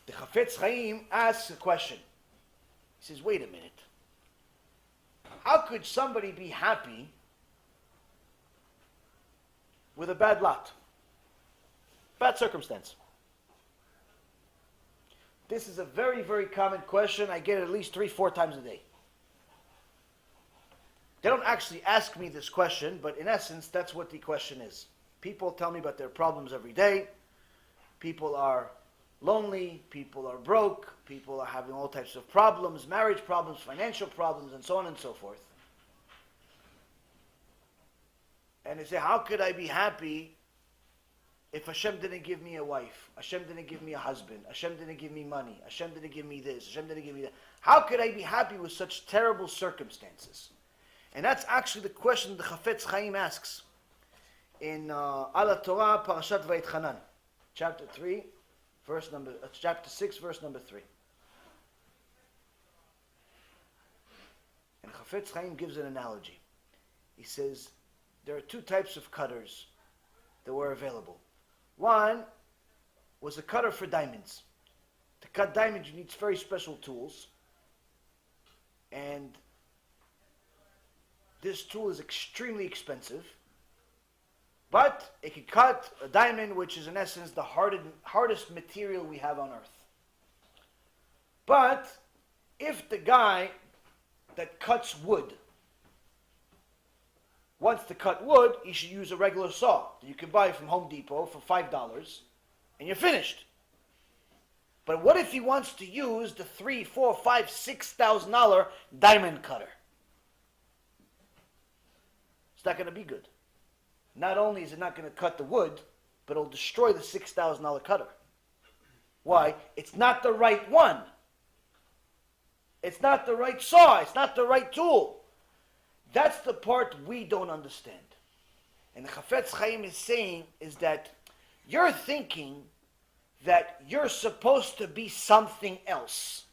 The Chafetz Chaim asks a question. He says, wait a minute. How could somebody be happy with a bad lot? Bad circumstance. This is a very, very common question. I get it at least 3-4 times a day. They don't actually ask me this question, but in essence, that's what the question is. People tell me about their problems every day. People are lonely, people are broke, people are having all types of problems, marriage problems, financial problems, and so on and so forth. And they say, how could I be happy if Hashem didn't give me a wife? Hashem didn't give me a husband. Hashem didn't give me money. Hashem didn't give me this. Hashem didn't give me that. How could I be happy with such terrible circumstances? And that's actually the question the Chafetz Chaim asks in Ala Torah, Parashat Vayitchanan, chapter 6, verse number 3. And Chafetz Chaim gives an analogy. He says, there are two types of cutters that were available. One was a cutter for diamonds. To cut diamonds, you need very special tools. And this tool is extremely expensive. But it can cut a diamond, which is in essence the hardest material we have on earth. But if the guy that cuts wood wants to cut wood, he should use a regular saw that you can buy from Home Depot for $5, and you're finished. But what if he wants to use the $3,000, $4,000, $5,000, $6,000 diamond cutter? It's not going to be good. Not only is it not going to cut the wood, but it'll destroy the $6,000 cutter. Why? It's not the right one. It's not the right saw. It's not the right tool. That's the part we don't understand. And the Chafetz Chaim is saying is that you're thinking that you're supposed to be something else.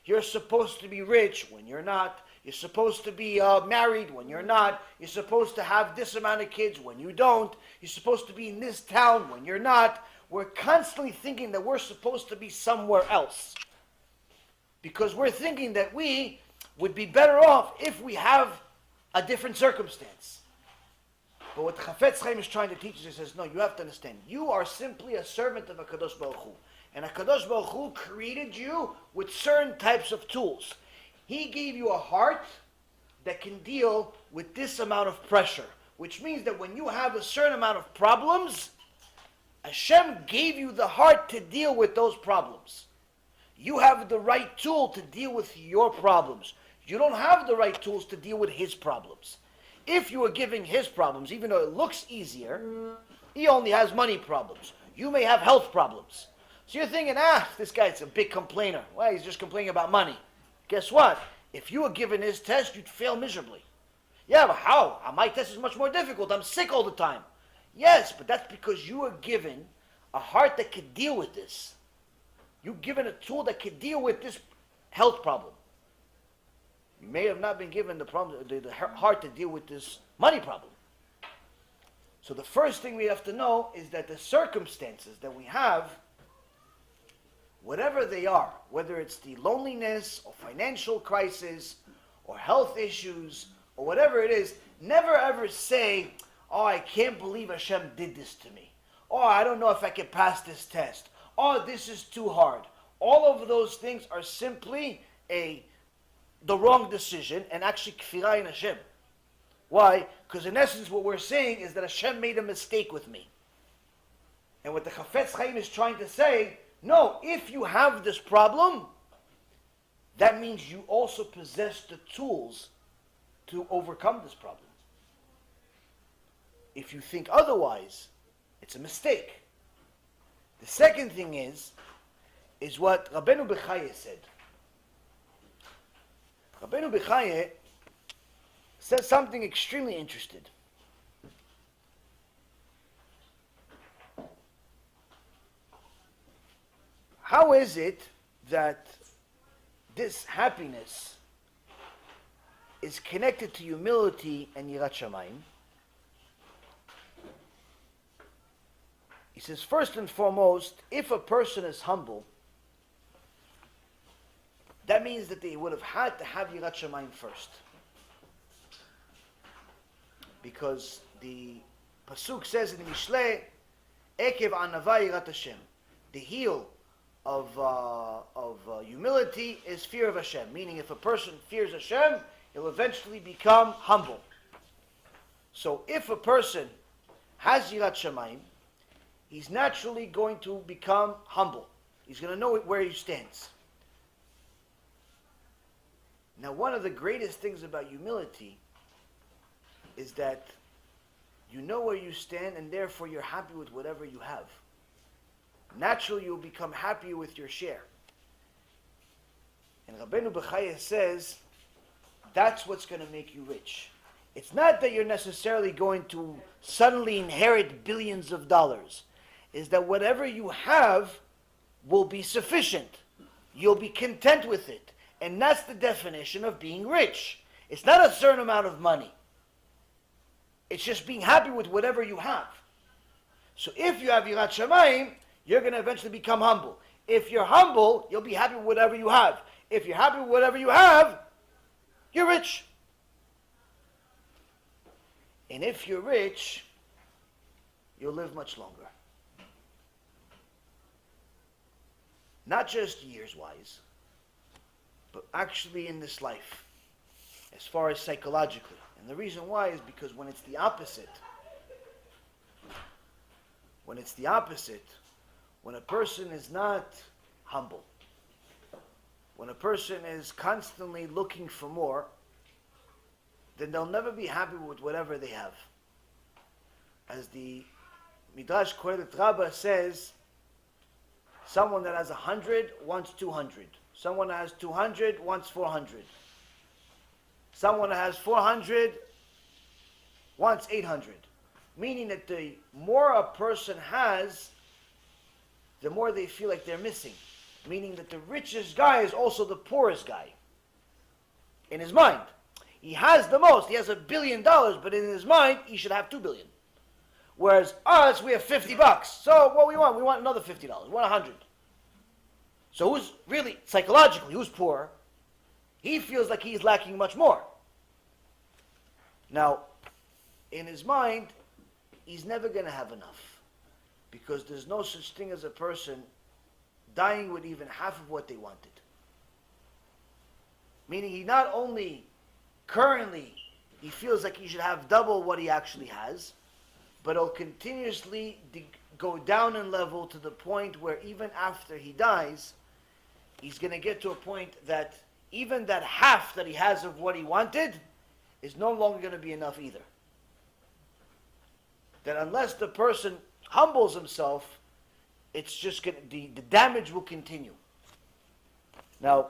You're supposed to be rich when you're not. You're supposed to be married when you're not. You're supposed to have this amount of kids when you don't. You're supposed to be in this town when you're not. We're constantly thinking that we're supposed to be somewhere else. Because we're thinking that we would be better off if we have a different circumstance. But what Chafetz Chaim is trying to teach us, he says, no, you have to understand. You are simply a servant of HaKadosh Baruch Hu. And HaKadosh Baruch Hu created you with certain types of tools. He gave you a heart that can deal with this amount of pressure. Which means that when you have a certain amount of problems, Hashem gave you the heart to deal with those problems. You have the right tool to deal with your problems. You don't have the right tools to deal with his problems. If you are giving his problems, even though it looks easier, he only has money problems. You may have health problems. So you're thinking, this guy's a big complainer. Well, he's just complaining about money. Guess what? If you were given his test, you'd fail miserably. Yeah, but how? My test is much more difficult. I'm sick all the time. Yes, but that's because you were given a heart that could deal with this. You're given a tool that could deal with this health problem. You may have not been given the heart to deal with this money problem. So the first thing we have to know is that the circumstances that we have, whatever they are, whether it's the loneliness or financial crisis or health issues or whatever it is, never ever say, oh, I can't believe Hashem did this to me. Oh, I don't know if I can pass this test. Oh, this is too hard. All of those things are simply the wrong decision and actually kfirah in Hashem. Why? Because in essence what we're saying is that Hashem made a mistake with me. And what the Chafetz Chaim is trying to say, no, if you have this problem, that means you also possess the tools to overcome this problem. If you think otherwise, it's a mistake. The second thing is what Rabbeinu Bechaye said. Rabbeinu Bechaye says something extremely interesting. How is it that this happiness is connected to humility and Yirat Shamayim? He says, first and foremost, if a person is humble, that means that they would have had to have Yirat Shamayim first. Because the Pasuk says in the Mishlei, Ekev Anava Yirat Hashem. The heel of humility is fear of Hashem. Meaning if a person fears Hashem, he'll eventually become humble. So if a person has Yirat Shamayim, he's naturally going to become humble. He's going to know where he stands. Now, one of the greatest things about humility is that you know where you stand and therefore you're happy with whatever you have. Naturally, you'll become happy with your share. And Rabbeinu Bechaya says, that's what's going to make you rich. It's not that you're necessarily going to suddenly inherit billions of dollars. It's that whatever you have will be sufficient. You'll be content with it. And that's the definition of being rich. It's not a certain amount of money. It's just being happy with whatever you have. So if you have Yirat Shamayim, you're going to eventually become humble. If you're humble, you'll be happy with whatever you have. If you're happy with whatever you have, you're rich. And if you're rich, you'll live much longer. Not just years-wise, but actually in this life, as far as psychologically. And the reason why is because when it's the opposite, when a person is not humble, when a person is constantly looking for more, then they'll never be happy with whatever they have. As the Midrash Kohelet Rabbah says, someone that has 100 wants 200. Someone that has 200 wants 400. Someone that has 400 wants 800. Meaning that the more a person has, the more they feel like they're missing. Meaning that the richest guy is also the poorest guy. In his mind. He has the most. He has $1 billion, but in his mind, he should have $2 billion. Whereas us, we have $50. So what we want? We want another $50. We want 100. So who's really, psychologically, who's poor? He feels like he's lacking much more. Now, in his mind, he's never going to have enough. Because there's no such thing as a person dying with even half of what they wanted. Meaning he not only currently, he feels like he should have double what he actually has, but he'll continuously go down in level to the point where even after he dies, he's going to get to a point that even that half that he has of what he wanted is no longer going to be enough either. That unless the person humbles himself, it's just going to, the damage will continue. Now,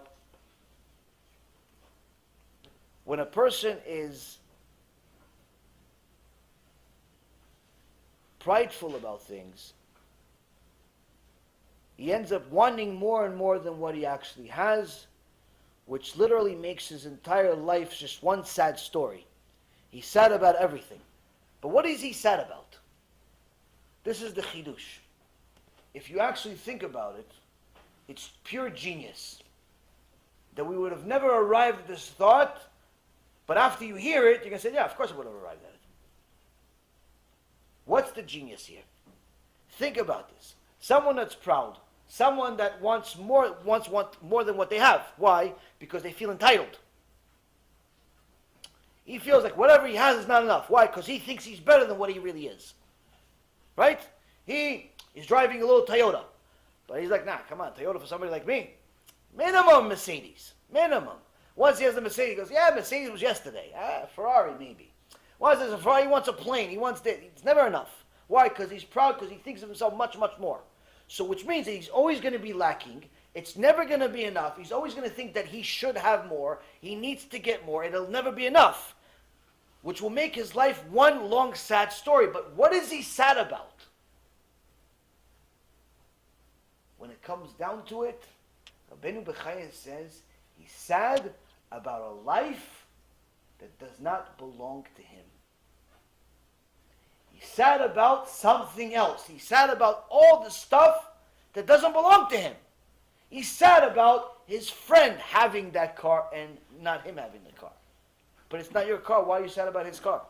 when a person is prideful about things, he ends up wanting more and more than what he actually has, which literally makes his entire life just one sad story. He's sad about everything. But what is he sad about? This is the chidush. If you actually think about it, it's pure genius. That we would have never arrived at this thought, but after you hear it, you're going to say, yeah, of course I would have arrived at it. What's the genius here? Think about this. Someone that's proud, someone that wants more than what they have. Why? Because they feel entitled. He feels like whatever he has is not enough. Why? Because he thinks he's better than what he really is. Right? He is driving a little Toyota. But he's like, nah, come on, Toyota for somebody like me. Minimum Mercedes. Minimum. Once he has a Mercedes, he goes, yeah, Mercedes was yesterday. Ferrari maybe. Once there's a Ferrari, he wants a plane. He wants this. It's never enough. Why? Because he's proud, because he thinks of himself much, much more. So which means that he's always going to be lacking. It's never going to be enough. He's always going to think that he should have more. He needs to get more. It'll never be enough. Which will make his life one long sad story. But what is he sad about? When it comes down to it, Rabbeinu Bechaya says he's sad about a life that does not belong to him. He's sad about something else. He's sad about all the stuff that doesn't belong to him. He's sad about his friend having that car and not him having the car. But it's not your car. Why are you sad about his car?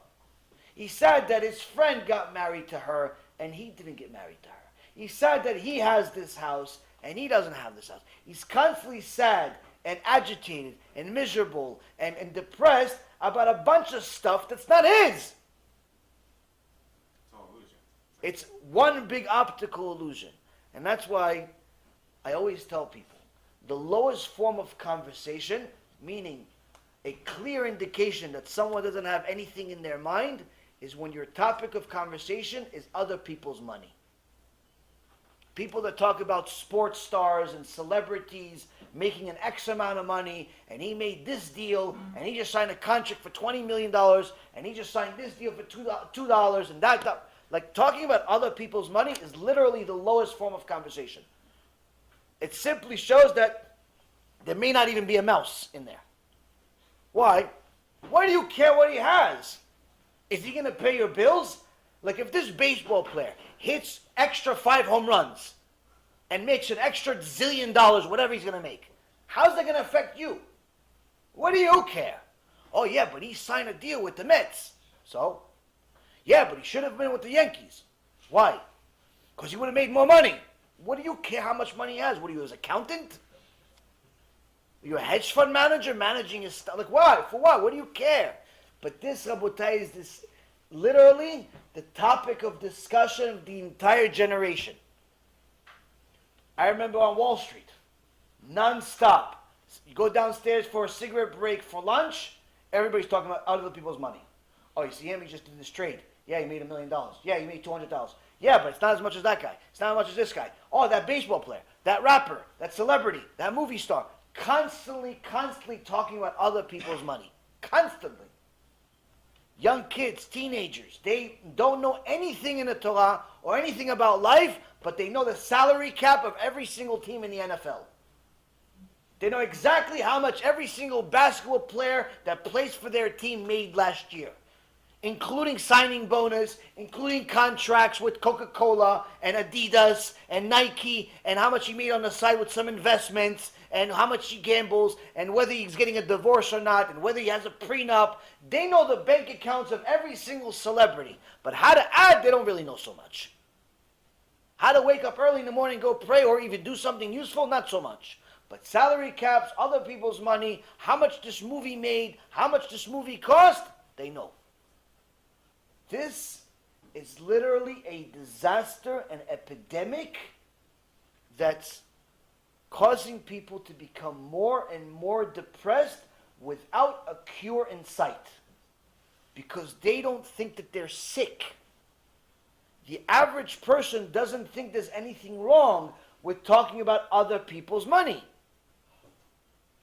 He's sad that his friend got married to her and he didn't get married to her. He's sad that he has this house and he doesn't have this house. He's constantly sad and agitated and miserable and depressed about a bunch of stuff that's not his. It's all illusion. It's one big optical illusion. And that's why I always tell people, the lowest form of conversation, meaning a clear indication that someone doesn't have anything in their mind, is when your topic of conversation is other people's money. People that talk about sports stars and celebrities making an X amount of money, and he made this deal, and he just signed a contract for $20 million, and he just signed this deal for $2, and that. Like, talking about other people's money is literally the lowest form of conversation. It simply shows that there may not even be a mouse in there. Why? Why do you care what he has? Is he going to pay your bills? Like, if this baseball player hits extra 5 home runs and makes an extra $1 zillion, whatever he's going to make, how's that going to affect you? What do you care? Oh, yeah, but he signed a deal with the Mets. So? Yeah, but he should have been with the Yankees. Why? Because he would have made more money. What do you care how much money he has? What are you, his accountant? Are you a hedge fund manager managing his stuff? Like, why? For what? What do you care? But this, Rabotai, is this literally the topic of discussion of the entire generation. I remember on Wall Street, non-stop. You go downstairs for a cigarette break for lunch, everybody's talking about other people's money. Oh, you see him? He just did this trade. Yeah, he made $1 million. Yeah, he made $200. Yeah, but it's not as much as that guy. It's not as much as this guy. Oh, that baseball player, that rapper, that celebrity, that movie star. Constantly talking about other people's money. Constantly. Young kids, teenagers, they don't know anything in the Torah or anything about life, but they know the salary cap of every single team in the NFL. They know exactly how much every single basketball player that plays for their team made last year, including signing bonus, including contracts with Coca-Cola and Adidas and Nike, and how much he made on the side with some investments, and how much he gambles, and whether he's getting a divorce or not, and whether he has a prenup. They know the bank accounts of every single celebrity. But how to add, they don't really know so much. How to wake up early in the morning, go pray, or even do something useful, not so much. But salary caps, other people's money, how much this movie made, how much this movie cost, they know. This is literally a disaster, an epidemic that's causing people to become more and more depressed without a cure in sight. Because they don't think that they're sick. The average person doesn't think there's anything wrong with talking about other people's money.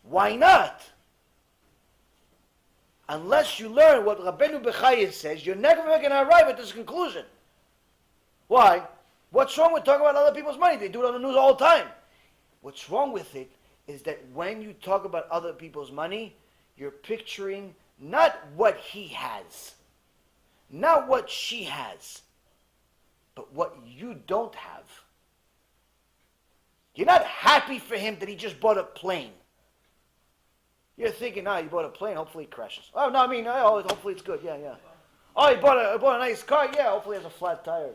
Why not? Unless you learn what Rabbeinu Bechaya says, you're never going to arrive at this conclusion. Why? What's wrong with talking about other people's money? They do it on the news all the time. What's wrong with it is that when you talk about other people's money, you're picturing not what he has, not what she has, but what you don't have. You're not happy for him that he just bought a plane. You're thinking, he bought a plane, hopefully it crashes. Oh, no, I mean, hopefully it's good, yeah. Oh, he bought a nice car, yeah, hopefully it has a flat tire.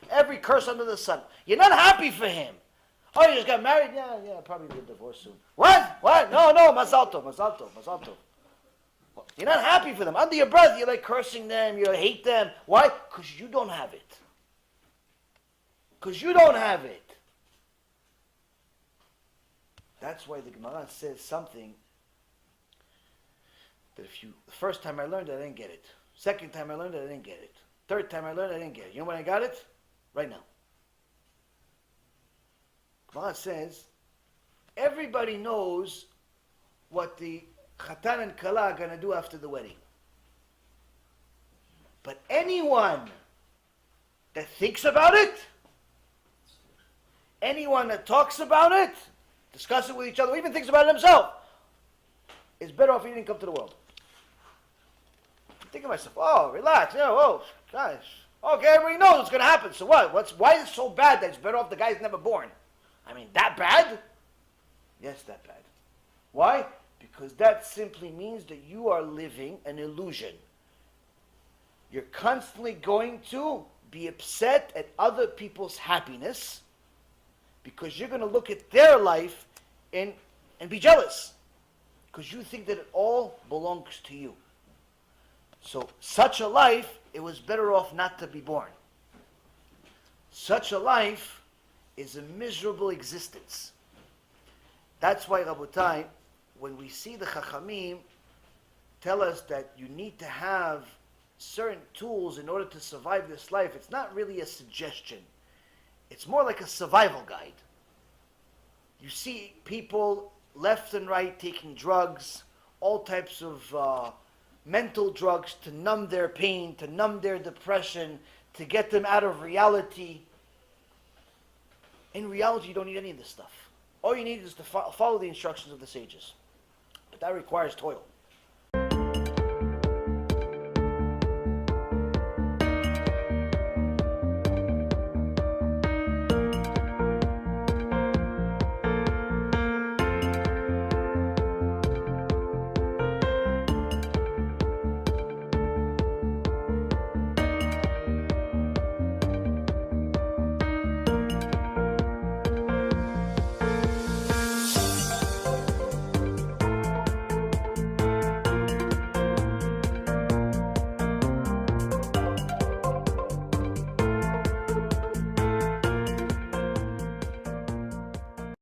Every curse under the sun. You're not happy for him. Oh, you just got married? Yeah, probably get divorced soon. What? No, mazal tov. You're not happy for them. Under your breath, you're like cursing them, you hate them. Why? Because you don't have it. That's why the Gemara says something that the first time I learned it, I didn't get it. Second time I learned it, I didn't get it. Third time I learned it, I didn't get it. You know when I got it? Right now. Gemara says, everybody knows what the Chatan and Kala are going to do after the wedding. But anyone that thinks about it, anyone that talks about it, discuss it with each other, or even thinks about it himself, is better off he didn't come to the world. I'm thinking to myself, relax, guys. Okay, everybody knows what's going to happen, so what? Why is it so bad that it's better off the guy's never born? I mean, that bad? Yes, that bad. Why? Because that simply means that you are living an illusion. You're constantly going to be upset at other people's happiness because you're going to look at their life and be jealous because you think that it all belongs to you. So such a life, it was better off not to be born. Such a life is a miserable existence. That's why, Rabotai, when we see the Chachamim tell us that you need to have certain tools in order to survive this life, it's not really a suggestion. It's more like a survival guide. You see people left and right taking drugs, all types of mental drugs to numb their pain, to numb their depression, to get them out of reality. In reality, you don't need any of this stuff. All you need is to follow the instructions of the sages. But that requires toil.